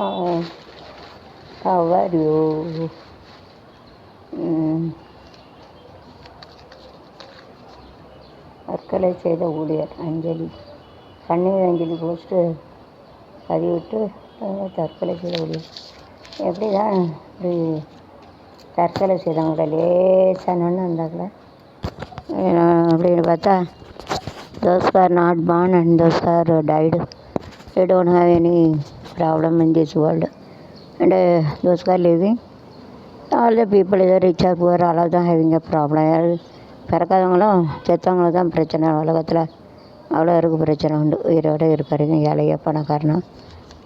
Hi, how are you? தற்கொலை செய்த ஊழியர் அஞ்சலி. கண்ணீர் அஞ்சலி போஸ்ட்டு பதிவிட்டு தற்கொலை செய்த ஊழியர். எப்படி தான் இப்படி தற்கொலை செய்தவங்கள லேசானு இருந்தாங்கள அப்படின்னு பார்த்தா, those who are not born and those who are died, they don't have any problem in this world. And those who are living, all the people, either rich or poor, all of them having a problem. பிறக்காதவங்களும் செத்தவங்களும் தான் பிரச்சனை. உலகத்தில் அவ்வளோ இருக்கு பிரச்சனை உண்டு. உயிரோடு இருக்கிறவங்க ஏழைய பணக்காரனா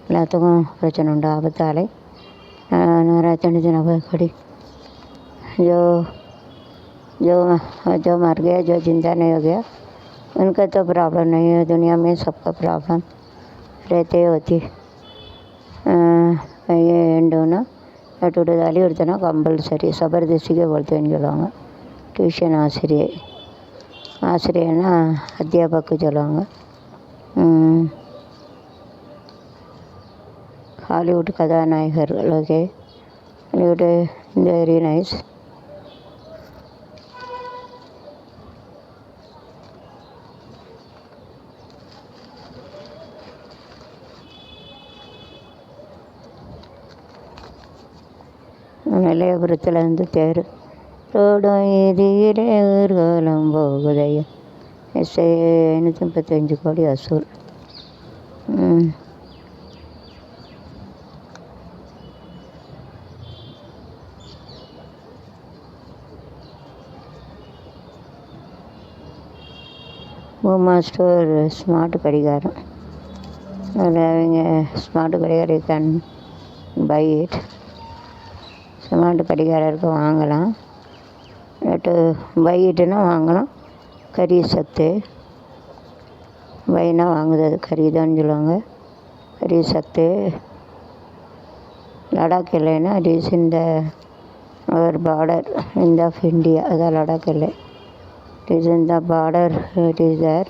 எல்லாத்துக்கும் பிரச்சனை உண்டு. ஆபத்தாலே कोड़ी जो जो जो मर गया, जो जिंदा नहीं हो गया, उनका तो प्रॉब्लम नहीं है. दुनिया में सबका प्रॉब्लम रहते होती. ये एंड होना टूटदाली उड़तना कंपल्सरी ज़बरदस्ती के बोलते हैं சொல்லுவாங்க. டியூஷன் ஆசிரியர்னா அத்தியாபக்கு சொல்லுவாங்க. ஹாலிவுட் கதாநாயகர்கள். Okay, Hollywood very nice. நிலையபுரத்துலேருந்து தேர் ரோடும் எதிரே ஊர்வலம் போகுதையா. எஸ்ஐ 535 கோடி அசூல். பூமா ஸ்டோர் ஸ்மார்ட் கடிகாரம். அதில் அவங்க ஸ்மார்ட் கடிகாரம் கேன் பை இட். ஸ்மார்ட் கடிகாரம் இருக்க வாங்கலாம். பட்டு பையிட்டுனா வாங்கலாம். கறி சத்து பைனா வாங்குறது கறிதான்னு சொல்லுவாங்க. கறி சத்து லடாக் இல்லைன்னா இட் இஸ் இந்த அவர் பார்டர் இந்த ஆஃப் இந்தியா. அதான் லடாக் இல்லை, இட் இஸ் இந்த border, it is there.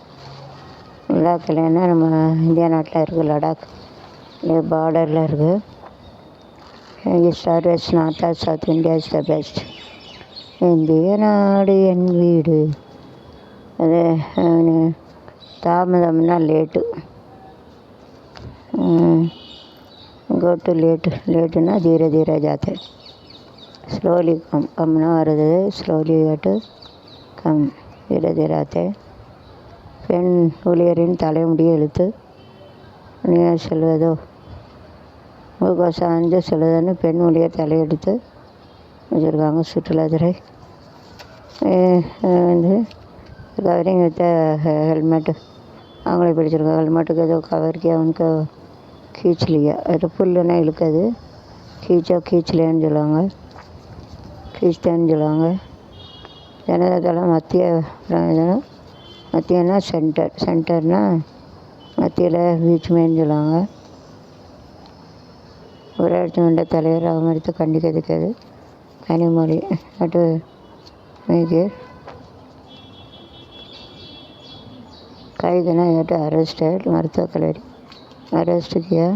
Ladakh இல்லைன்னா நம்ம இந்தியா நாட்டில் இருக்குது. லடாக் பார்டரில் இருக்குது. East or west, north or south, India is the best. இந்திய நாடு என் வீடு. அது தாமதம்னா லேட்டு. கோ டு லேட்டுன்னா தீர தீர ஜாते. ஸ்லோலி கம்னா வருது. ஸ்லோலி டு கம், தீர தீர ஆते. பெண் ஊழியரின் தலைமுடியை இழுத்து செல்வதோ சாஞ்சு செல்வதுன்னு பெண் ஊழியர் தலையெடுத்து வச்சுருக்காங்க சுற்றுலாத்துறை. வந்து கவரிங் வித்த हेलमेट அவங்களே பிடிச்சிருக்காங்க. ஹெல்மெட்டுக்கு ஏதோ கவர் கியா உனக்கு खींच लिया. அது புல்லுன்னா இழுக்காது, கீச்சலேன்னு சொல்லுவாங்க, கீச்சேன்னு சொல்லுவாங்க. ஜனதாதளம் மத்தியன்னா சென்டர்னா மத்தியில் பீச்மேன்னு சொல்லுவாங்க. ஊராட்சி மன்ற தலைவர் அவமதித்து கண்டிக்கிறது கனிமொழி. At கைதுனா arrested. மருத்துவக் கல்லூரி अरेस्ट किया.